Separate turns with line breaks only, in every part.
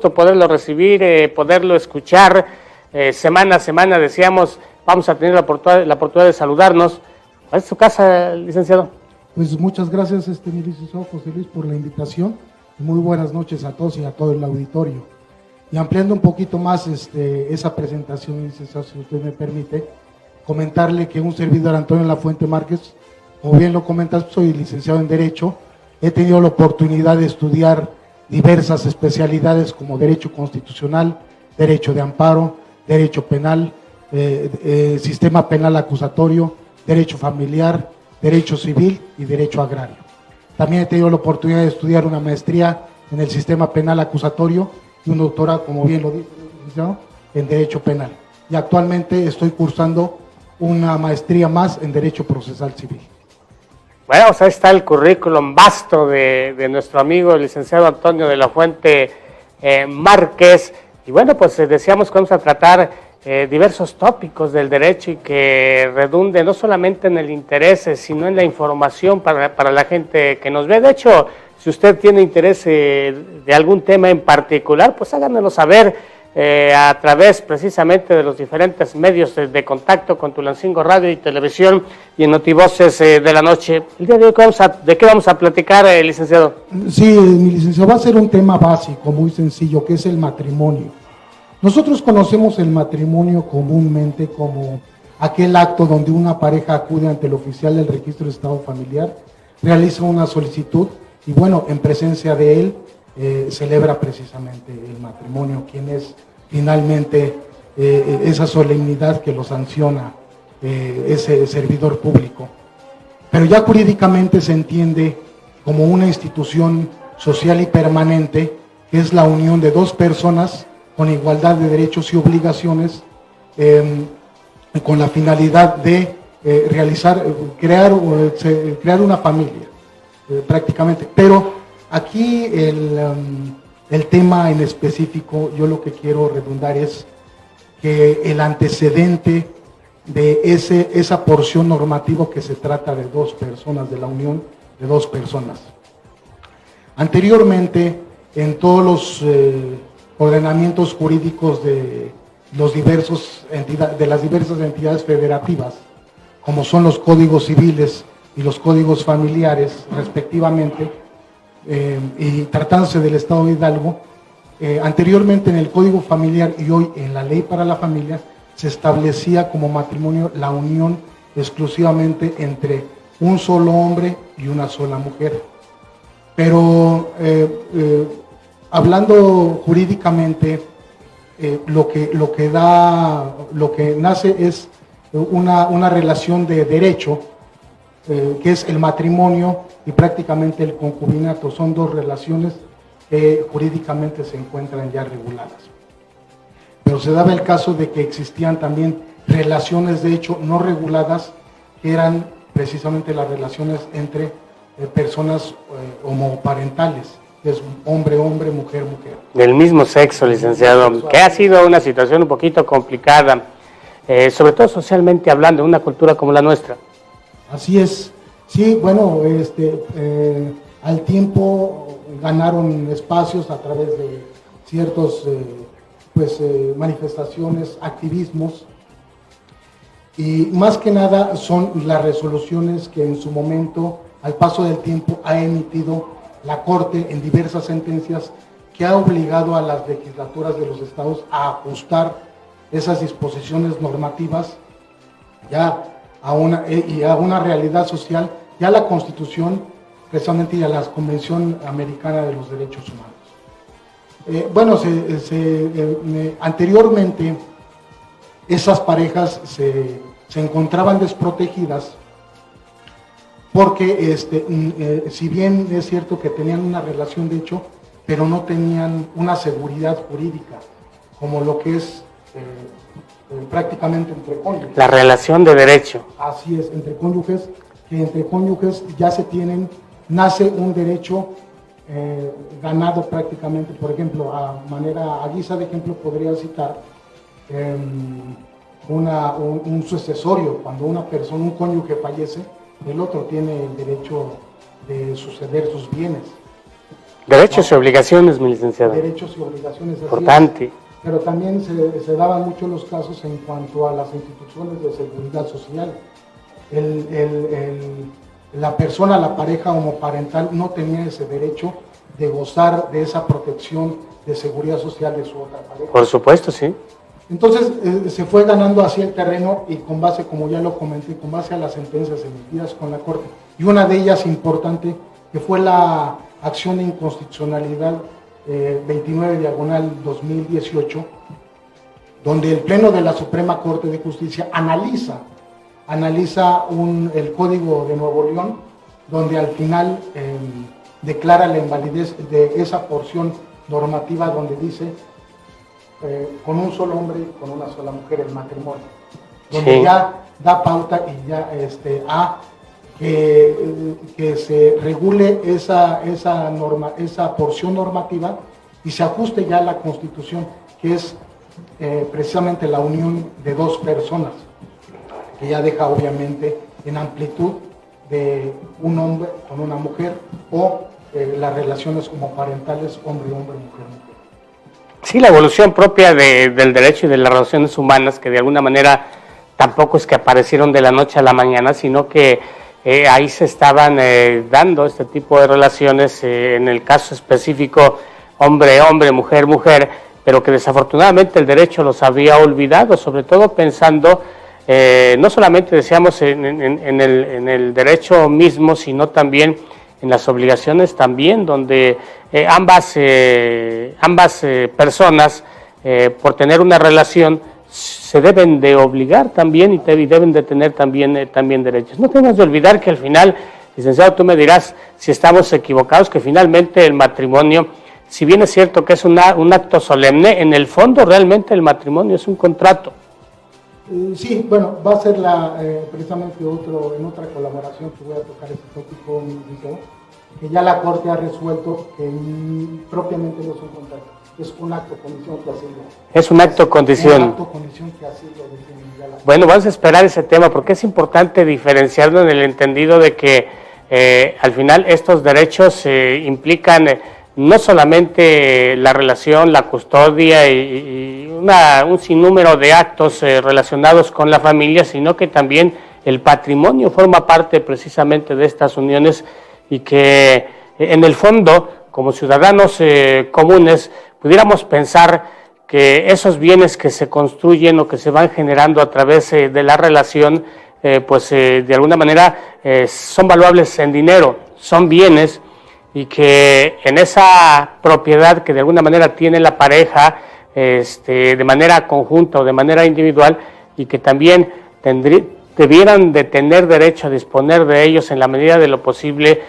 poderlo recibir, poderlo escuchar semana a semana. Decíamos, vamos a tener la oportunidad de saludarnos. ¿Es su casa, licenciado?
Pues muchas gracias, mi licenciado José Luis, por la invitación. Muy buenas noches a todos y a todo el auditorio. Y ampliando un poquito más esa presentación, licenciado, si usted me permite, comentarle que un servidor, Antonio Lafuente Márquez, como bien lo comentas, soy licenciado en Derecho. He tenido la oportunidad de estudiar diversas especialidades como Derecho Constitucional, Derecho de Amparo, Derecho Penal, Sistema Penal Acusatorio, Derecho Familiar, Derecho Civil y Derecho Agrario. También he tenido la oportunidad de estudiar una maestría en el Sistema Penal Acusatorio y un doctorado, como bien lo dice, ¿no?, en Derecho Penal. Y actualmente estoy cursando una maestría más en Derecho Procesal Civil.
Bueno, pues ahí está el currículum vasto de nuestro amigo el licenciado Antonio de la Fuente Márquez. Y bueno, pues decíamos que vamos a tratar diversos tópicos del derecho y que redunde no solamente en el interés, sino en la información para la gente que nos ve. De hecho, si usted tiene interés de algún tema en particular, pues háganoslo saber a través precisamente de los diferentes medios de contacto con Tulancingo Radio y Televisión y en Notivoces de la Noche. El día de hoy, ¿de qué vamos a platicar, licenciado?
Sí, mi licenciado, va a ser un tema básico, muy sencillo, que es el matrimonio. Nosotros conocemos el matrimonio comúnmente como aquel acto donde una pareja acude ante el oficial del registro de estado familiar, realiza una solicitud y bueno, en presencia de él celebra precisamente el matrimonio, quien es finalmente esa solemnidad que lo sanciona ese servidor público. Pero ya jurídicamente se entiende como una institución social y permanente, que es la unión de dos personas con igualdad de derechos y obligaciones, con la finalidad de crear una familia, prácticamente. Pero aquí el tema en específico, yo lo que quiero redundar es que el antecedente de esa porción normativa que se trata de dos personas, de la unión de dos personas. Anteriormente, en todos los ordenamientos jurídicos de las diversas entidades federativas, como son los códigos civiles y los códigos familiares, respectivamente, y tratándose del Estado de Hidalgo, anteriormente en el Código Familiar y hoy en la Ley para la Familia, se establecía como matrimonio la unión exclusivamente entre un solo hombre y una sola mujer. Pero hablando jurídicamente, lo que nace es una relación de derecho, que es el matrimonio y prácticamente el concubinato. Son dos relaciones que jurídicamente se encuentran ya reguladas. Pero se daba el caso de que existían también relaciones de hecho no reguladas, que eran precisamente las relaciones entre personas homoparentales, que es hombre-hombre, mujer-mujer.
Del mismo sexo, licenciado, que ha sido una situación un poquito complicada, sobre todo socialmente hablando, en una cultura como la nuestra.
Así es. Sí, bueno, al tiempo ganaron espacios a través de ciertos manifestaciones, activismos, y más que nada son las resoluciones que en su momento, al paso del tiempo, ha emitido la Corte en diversas sentencias, que ha obligado a las legislaturas de los estados a ajustar esas disposiciones normativas ya a una realidad social, ya a la Constitución precisamente y a la Convención Americana de los Derechos Humanos. Anteriormente esas parejas se encontraban desprotegidas porque si bien es cierto que tenían una relación de hecho, pero no tenían una seguridad jurídica, como lo que es prácticamente entre cónyuges.
La relación de derecho.
Así es, entre cónyuges, que entre cónyuges ya nace un derecho ganado prácticamente. Por ejemplo, a guisa de ejemplo podría citar un sucesorio. Cuando un cónyuge fallece, el otro tiene el derecho de suceder sus bienes.
Derechos y obligaciones, mi licenciado.
Derechos y obligaciones.
Importante.
Pero también se daban mucho los casos en cuanto a las instituciones de seguridad social. La persona, la pareja homoparental, no tenía ese derecho de gozar de esa protección de seguridad social de su otra pareja.
Por supuesto, sí.
Entonces se fue ganando así el terreno y con base, como ya lo comenté, con base a las sentencias emitidas con la Corte. Y una de ellas importante, que fue la acción de inconstitucionalidad 29/2018, donde el Pleno de la Suprema Corte de Justicia analiza el Código de Nuevo León, donde al final declara la invalidez de esa porción normativa donde dice con un solo hombre y con una sola mujer el matrimonio, donde sí, ya da pauta y ya a que se regule esa porción normativa y se ajuste ya a la Constitución, que es precisamente la unión de dos personas, que ya deja obviamente en amplitud de un hombre con una mujer o las relaciones homoparentales hombre-hombre, mujer-mujer.
Sí, la evolución propia del derecho y de las relaciones humanas, que de alguna manera tampoco es que aparecieron de la noche a la mañana, sino que ahí se estaban dando este tipo de relaciones, en el caso específico hombre-hombre, mujer-mujer, pero que desafortunadamente el derecho los había olvidado, sobre todo pensando, no solamente decíamos en el derecho mismo, sino también en las obligaciones también, donde ambas personas, por tener una relación, se deben de obligar también y deben de tener también derechos. No tenemos de olvidar que al final, licenciado, tú me dirás si estamos equivocados, que finalmente el matrimonio, si bien es cierto que es un acto solemne, en el fondo realmente el matrimonio es un contrato.
Sí, bueno, va a ser precisamente en otra colaboración que voy a tocar este tópico, que ya la Corte ha resuelto que propiamente no es un contrato, es un acto condición que así lo...
Es un acto condición.
Un acto condición que así lo define ya la...
Bueno, vamos a esperar ese tema porque es importante diferenciarlo en el entendido de que al final estos derechos implican no solamente la relación, la custodia y un sinnúmero de actos relacionados con la familia, sino que también el patrimonio forma parte precisamente de estas uniones y que en el fondo, como ciudadanos comunes, pudiéramos pensar que esos bienes que se construyen o que se van generando a través de la relación, de alguna manera son valuables en dinero, son bienes, y que en esa propiedad que de alguna manera tiene la pareja, de manera conjunta o de manera individual, y que también debieran de tener derecho a disponer de ellos en la medida de lo posible,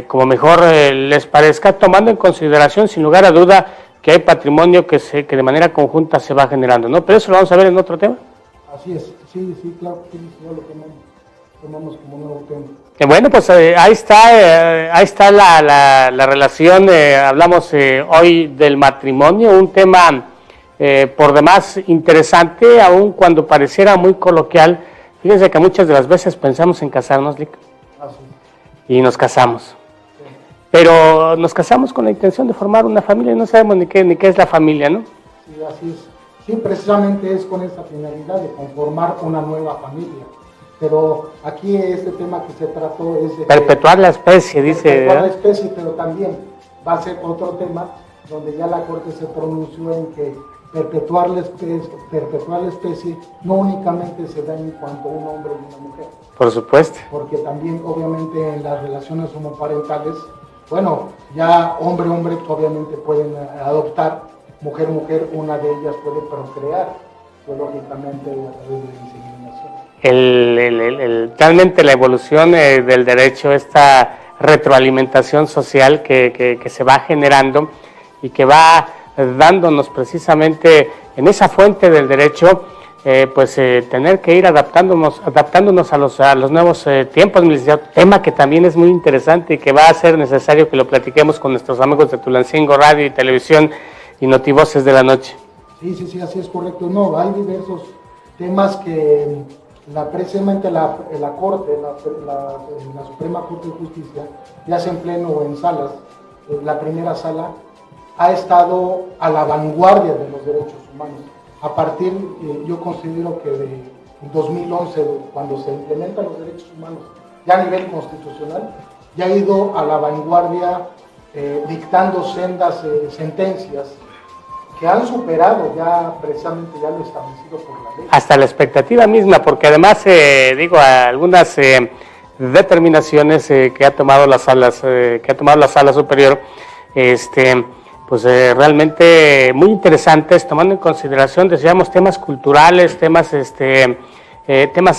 como mejor les parezca, tomando en consideración sin lugar a duda que hay patrimonio que de manera conjunta se va generando, ¿no? Pero eso lo vamos a ver en otro tema.
Así es, sí, claro, sí, ya lo tomamos como nuevo tema.
Bueno, pues ahí está la relación, hablamos hoy del matrimonio, un tema por demás interesante, aun cuando pareciera muy coloquial. Fíjense que muchas de las veces pensamos en casarnos, Lic, y nos casamos. Sí. Pero nos casamos con la intención de formar una familia y no sabemos ni qué es la familia, ¿no?
Sí, así es. Sí, precisamente es con esa finalidad de conformar una nueva familia. Pero aquí este tema que se trató es de...
Perpetuar la especie, dice.
Perpetuar la especie, pero también va a ser otro tema donde ya la Corte se pronunció en que perpetuar la especie no únicamente se da en cuanto a un hombre y una mujer.
Por supuesto.
Porque también obviamente en las relaciones homoparentales, bueno, ya hombre obviamente pueden adoptar, mujer, una de ellas puede procrear, lógicamente a través de la inseminación.
Realmente la evolución del derecho, esta retroalimentación social que se va generando y que va dándonos precisamente en esa fuente del derecho, tener que ir adaptándonos a los nuevos tiempos, tema que también es muy interesante y que va a ser necesario que lo platiquemos con nuestros amigos de Tulancingo Radio y Televisión y Notivoces de la Noche.
Sí, así es correcto. No, hay diversos temas que precisamente la Corte, la Suprema Corte de Justicia, ya sea en pleno o en salas, la primera sala, ha estado a la vanguardia de los derechos humanos. A partir, yo considero que de 2011, cuando se implementan los derechos humanos ya a nivel constitucional, ya ha ido a la vanguardia dictando sendas sentencias que han superado ya precisamente ya lo establecido por la ley.
Hasta la expectativa misma, porque además, algunas determinaciones que ha tomado la sala superior, pues realmente muy interesantes, tomando en consideración, decíamos, temas culturales, temas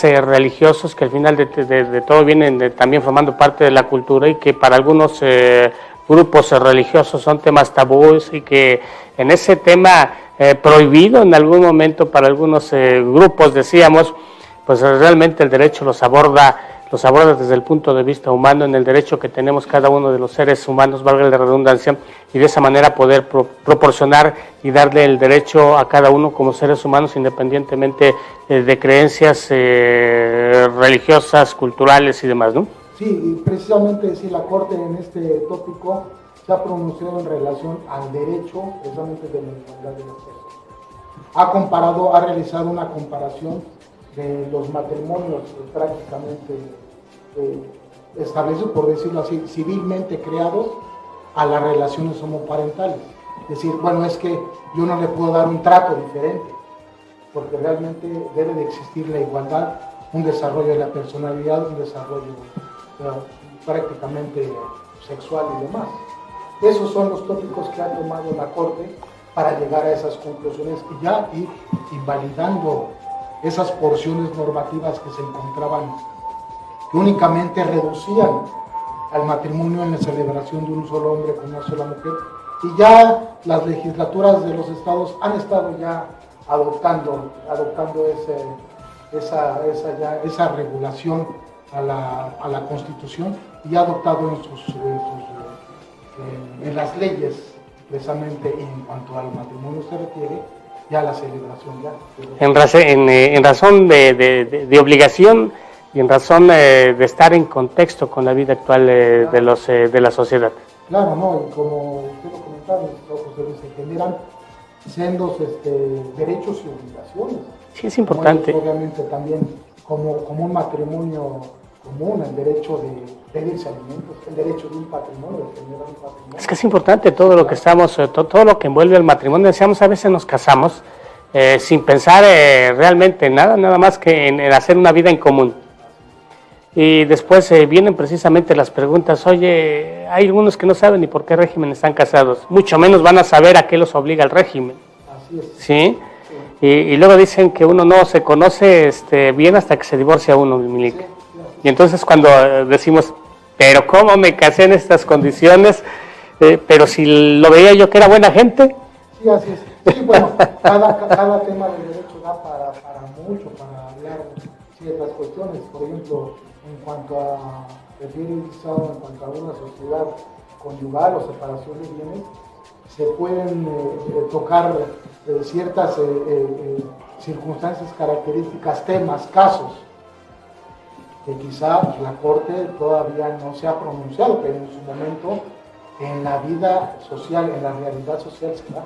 religiosos, que al final de todo vienen también formando parte de la cultura, y que para algunos grupos religiosos son temas tabúes, y que en ese tema prohibido en algún momento para algunos grupos, decíamos, pues realmente el derecho los aborda desde el punto de vista humano, en el derecho que tenemos cada uno de los seres humanos, valga la redundancia, y de esa manera poder proporcionar y darle el derecho a cada uno como seres humanos, independientemente de creencias religiosas, culturales y demás, ¿no?
Sí, y precisamente sí, la Corte en este tópico se ha pronunciado en relación al derecho precisamente de la igualdad de las personas. Ha realizado una comparación de los matrimonios prácticamente establecidos, por decirlo así, civilmente creados, a las relaciones homoparentales. Es decir, bueno, es que yo no le puedo dar un trato diferente, porque realmente debe de existir la igualdad, un desarrollo de la personalidad, un desarrollo prácticamente sexual y demás. Esos son los tópicos que ha tomado la Corte para llegar a esas conclusiones y ya ir invalidando esas porciones normativas que se encontraban, que únicamente reducían al matrimonio en la celebración de un solo hombre con una sola mujer, y ya las legislaturas de los estados han estado ya adoptando esa regulación a la Constitución, y ha adoptado en las leyes, precisamente en cuanto al matrimonio se refiere, ya la celebración ya.
En razón de obligación y en razón de estar en contexto con la vida actual claro, de la sociedad.
Claro, ¿no? Y como usted lo comentaba, se generan sendos derechos y obligaciones.
Sí, es importante.
Obviamente también como un matrimonio común, el derecho de pedirse alimentos, el derecho de un patrimonio, de generar un patrimonio.
Es que es importante todo lo que todo lo que envuelve el matrimonio. Decíamos, a veces nos casamos sin pensar realmente en nada más que en hacer una vida en común. Y después vienen precisamente las preguntas: oye, hay algunos que no saben ni por qué régimen están casados, mucho menos van a saber a qué los obliga el régimen.
Así es.
¿Sí? Y luego dicen que uno no se conoce bien hasta que se divorcia uno, Milik. Sí. Y entonces cuando decimos, pero ¿cómo me casé en estas condiciones? Pero si lo veía yo que era buena gente.
Sí, así es. Sí, bueno, cada tema del derecho da para mucho, para hablar ciertas cuestiones. Por ejemplo, en cuanto a una sociedad conyugal o separación de bienes, se pueden tocar ciertas circunstancias, características, temas, casos, que quizá la Corte todavía no se ha pronunciado, pero en su momento, en la vida social, en la realidad social, se da.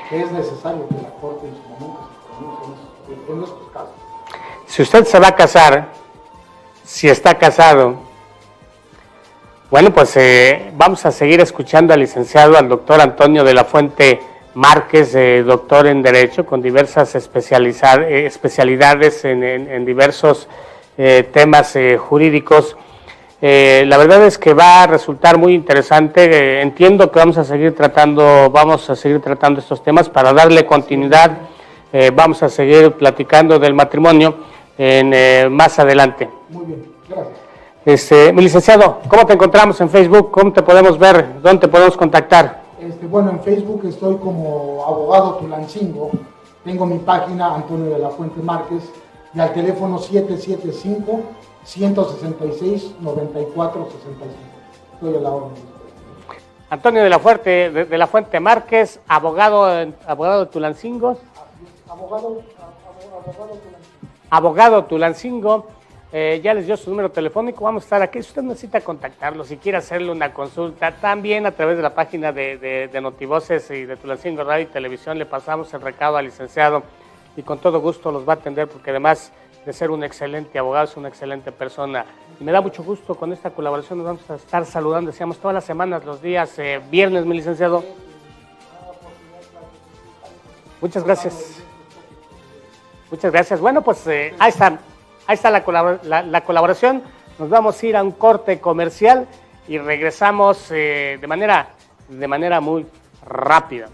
Que es necesario que la Corte en su momento se pronuncie en estos casos.
Si usted se va a casar, si está casado, bueno, pues vamos a seguir escuchando al licenciado, al doctor Antonio de la Fuente Márquez, doctor en Derecho, con diversas especialidades en diversos temas jurídicos. La verdad es que va a resultar muy interesante. Entiendo que vamos a seguir tratando estos temas para darle continuidad. Vamos a seguir platicando del matrimonio más adelante.
Muy bien, gracias.
Mi licenciado, ¿cómo te encontramos en Facebook? ¿Cómo te podemos ver? ¿Dónde te podemos contactar?
Bueno, en Facebook estoy como abogado Tulancingo. Tengo mi página, Antonio de la Fuente Márquez, y al teléfono 775-166-9465. Estoy a la orden.
Antonio de la Fuente Márquez, abogado de Tulancingo.
Abogado Tulancingo.
Abogado Tulancingo. ya les dio su número telefónico, vamos a estar aquí. Si usted necesita contactarlo, si quiere hacerle una consulta, también a través de la página de Notivoces y de Tulancingo Radio y Televisión le pasamos el recado al licenciado y con todo gusto los va a atender porque además de ser un excelente abogado, es una excelente persona. Y me da mucho gusto con esta colaboración, nos vamos a estar saludando, decíamos, todas las semanas, los días viernes, mi licenciado. Muchas gracias. Muchas gracias. Bueno, pues ahí está la colaboración. Nos vamos a ir a un corte comercial y regresamos de manera muy rápida.